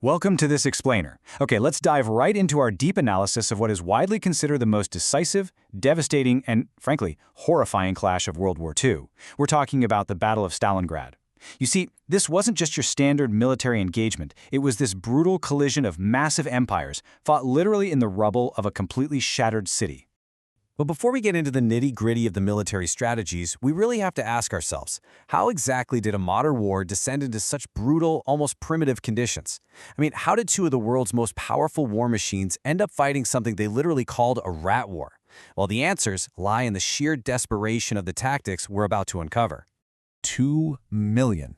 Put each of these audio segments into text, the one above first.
Welcome to this explainer. Okay, let's dive right into our deep analysis of what is widely considered the most decisive, devastating, and, frankly, horrifying clash of World War II. We're talking about the Battle of Stalingrad. You see, this wasn't just your standard military engagement. It was this brutal collision of massive empires, fought literally in the rubble of a completely shattered city. But before we get into the nitty-gritty of the military strategies, we really have to ask ourselves, how exactly did a modern war descend into such brutal, almost primitive conditions? I mean, how did two of the world's most powerful war machines end up fighting something they literally called a rat war? Well, the answers lie in the sheer desperation of the tactics we're about to uncover. 2 million.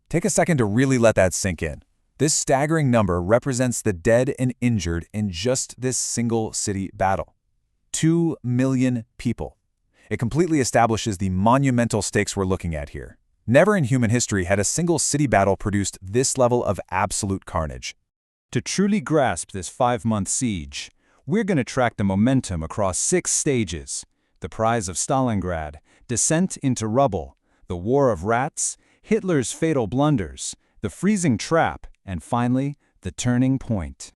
Take a second to really let that sink in. This staggering number represents the dead and injured in just this single city battle. 2 million people. It completely establishes the monumental stakes we're looking at here. Never in human history had a single city battle produced this level of absolute carnage. To truly grasp this 5-month siege, we're going to track the momentum across 6 stages: the Prize of Stalingrad, descent into rubble, the War of Rats, Hitler's fatal blunders, the freezing trap, and finally, the turning point.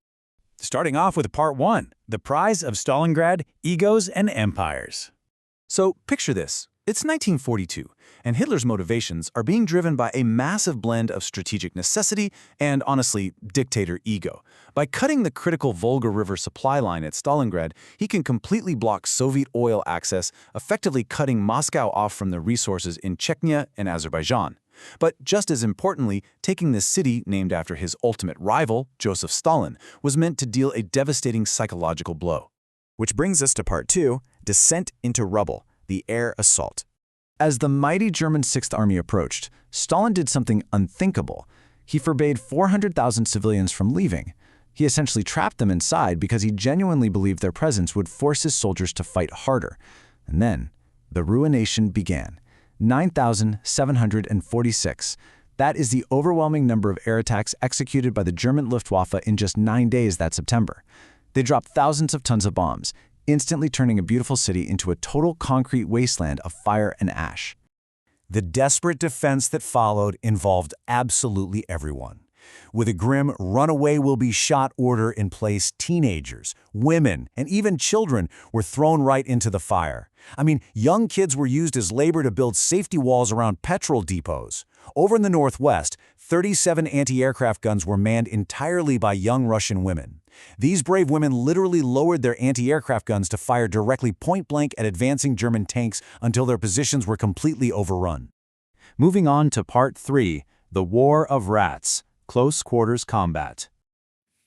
Starting off with Part 1, the Prize of Stalingrad, Egos and Empires. So picture this. It's 1942, and Hitler's motivations are being driven by a massive blend of strategic necessity and, honestly, dictator ego. By cutting the critical Volga River supply line at Stalingrad, he can completely block Soviet oil access, effectively cutting Moscow off from the resources in Chechnya and Azerbaijan. But just as importantly, taking this city, named after his ultimate rival, Joseph Stalin, was meant to deal a devastating psychological blow. Which brings us to Part 2, Descent into Rubble, the Air Assault. As the mighty German Sixth Army approached, Stalin did something unthinkable. He forbade 400,000 civilians from leaving. He essentially trapped them inside because he genuinely believed their presence would force his soldiers to fight harder. And then, the ruination began. 9,746. That is the overwhelming number of air attacks executed by the German Luftwaffe in just 9 days that September. They dropped thousands of tons of bombs, instantly turning a beautiful city into a total concrete wasteland of fire and ash. The desperate defense that followed involved absolutely everyone. With a grim runaway-will-be-shot order in place, teenagers, women, and even children were thrown right into the fire. I mean, young kids were used as labor to build safety walls around petrol depots. Over in the northwest, 37 anti-aircraft guns were manned entirely by young Russian women. These brave women literally lowered their anti-aircraft guns to fire directly point-blank at advancing German tanks until their positions were completely overrun. Moving on to Part 3, the War of Rats, Close Quarters Combat.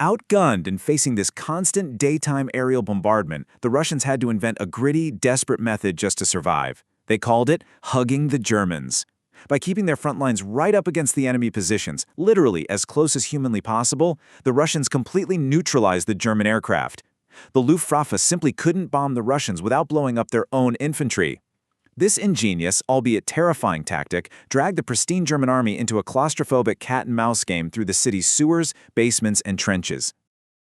Outgunned and facing this constant daytime aerial bombardment, the Russians had to invent a gritty, desperate method just to survive. They called it hugging the Germans. By keeping their front lines right up against the enemy positions, literally as close as humanly possible, the Russians completely neutralized the German aircraft. The Luftwaffe simply couldn't bomb the Russians without blowing up their own infantry. This ingenious, albeit terrifying tactic dragged the pristine German army into a claustrophobic cat-and-mouse game through the city's sewers, basements, and trenches.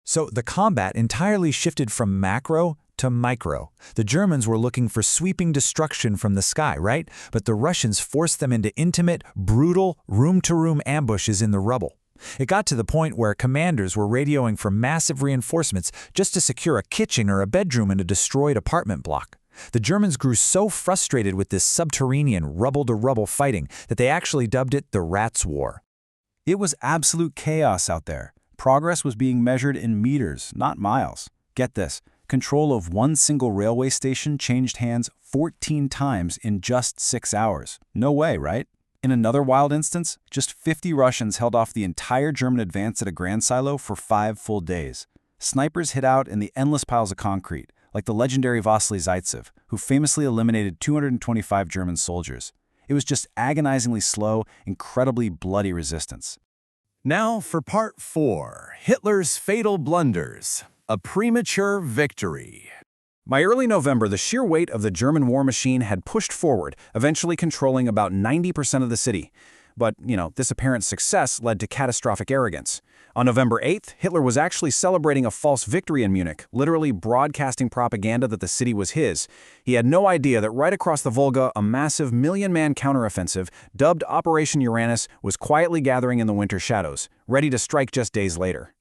So the combat entirely shifted from macro to micro. The Germans were looking for sweeping destruction from the sky, right? But the Russians forced them into intimate, brutal, room-to-room ambushes in the rubble. It got to the point where commanders were radioing for massive reinforcements just to secure a kitchen or a bedroom in a destroyed apartment block. The Germans grew so frustrated with this subterranean rubble-to-rubble fighting that they actually dubbed it the Rats' War. It was absolute chaos out there. Progress was being measured in meters, not miles. Get this, control of one single railway station changed hands 14 times in just 6 hours. No way, right? In another wild instance, just 50 Russians held off the entire German advance at a grain silo for 5 full days. Snipers hid out in the endless piles of concrete, like the legendary Vasily Zaitsev, who famously eliminated 225 German soldiers. It was just agonizingly slow, incredibly bloody resistance. Now for Part 4, Hitler's Fatal Blunders, a Premature Victory. By early November, the sheer weight of the German war machine had pushed forward, eventually controlling about 90% of the city. But, this apparent success led to catastrophic arrogance. On November 8th, Hitler was actually celebrating a false victory in Munich, literally broadcasting propaganda that the city was his. He had no idea that right across the Volga, a massive million-man counteroffensive, dubbed Operation Uranus, was quietly gathering in the winter shadows, ready to strike just days later.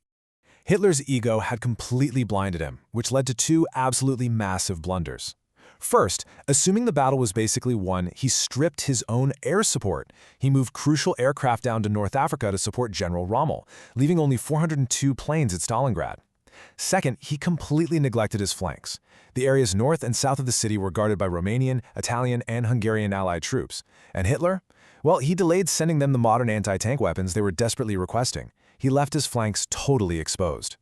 Hitler's ego had completely blinded him, which led to two absolutely massive blunders. First, assuming the battle was basically won, he stripped his own air support. He moved crucial aircraft down to North Africa to support General Rommel, leaving only 402 planes at Stalingrad. Second, he completely neglected his flanks. The areas north and south of the city were guarded by Romanian, Italian, and Hungarian allied troops. And Hitler? Well, he delayed sending them the modern anti-tank weapons they were desperately requesting. He left his flanks totally exposed.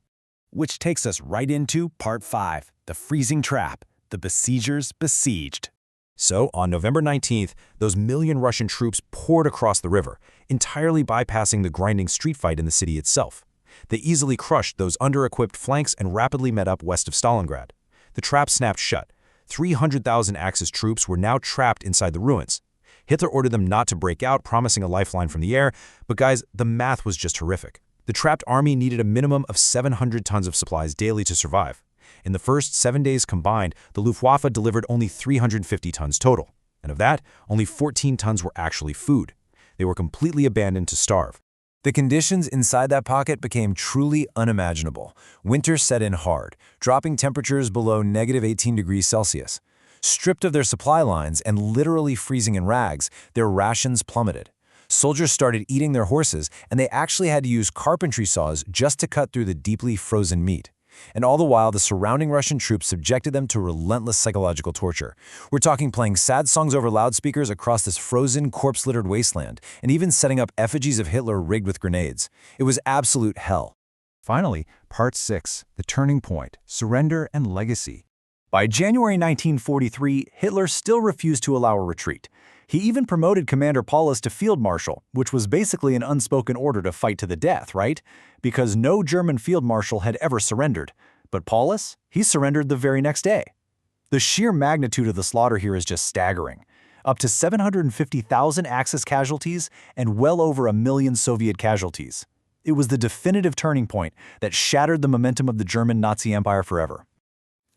Which takes us right into Part 5, the freezing trap. The besiegers besieged. So, on November 19th, those million Russian troops poured across the river, entirely bypassing the grinding street fight in the city itself. They easily crushed those under-equipped flanks and rapidly met up west of Stalingrad. The trap snapped shut. 300,000 Axis troops were now trapped inside the ruins. Hitler ordered them not to break out, promising a lifeline from the air, but guys, the math was just horrific. The trapped army needed a minimum of 700 tons of supplies daily to survive. In the first 7 days combined, the Luftwaffe delivered only 350 tons total. And of that, only 14 tons were actually food. They were completely abandoned to starve. The conditions inside that pocket became truly unimaginable. Winter set in hard, dropping temperatures below -18 degrees Celsius. Stripped of their supply lines and literally freezing in rags, their rations plummeted. Soldiers started eating their horses, and they actually had to use carpentry saws just to cut through the deeply frozen meat. And all the while, the surrounding Russian troops subjected them to relentless psychological torture. We're talking playing sad songs over loudspeakers across this frozen, corpse-littered wasteland, and even setting up effigies of Hitler rigged with grenades. It was absolute hell. Finally, Part 6, the turning point, surrender and legacy. By January 1943, Hitler still refused to allow a retreat. He even promoted Commander Paulus to Field Marshal, which was basically an unspoken order to fight to the death, right? Because no German Field Marshal had ever surrendered. But Paulus, he surrendered the very next day. The sheer magnitude of the slaughter here is just staggering. Up to 750,000 Axis casualties and well over 1 million Soviet casualties. It was the definitive turning point that shattered the momentum of the German Nazi Empire forever.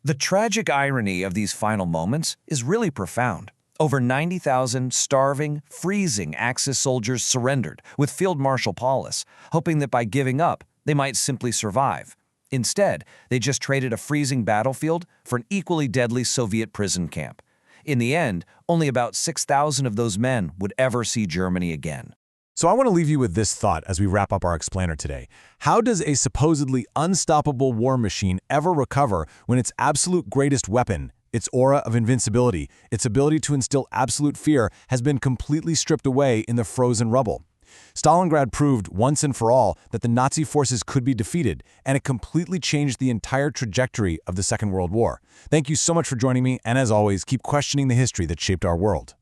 The tragic irony of these final moments is really profound. Over 90,000 starving, freezing Axis soldiers surrendered with Field Marshal Paulus, hoping that by giving up, they might simply survive. Instead, they just traded a freezing battlefield for an equally deadly Soviet prison camp. In the end, only about 6,000 of those men would ever see Germany again. So I want to leave you with this thought as we wrap up our explainer today. How does a supposedly unstoppable war machine ever recover when its absolute greatest weapon, its aura of invincibility, its ability to instill absolute fear, has been completely stripped away in the frozen rubble? Stalingrad proved once and for all that the Nazi forces could be defeated, and it completely changed the entire trajectory of the Second World War. Thank you so much for joining me, and as always, keep questioning the history that shaped our world.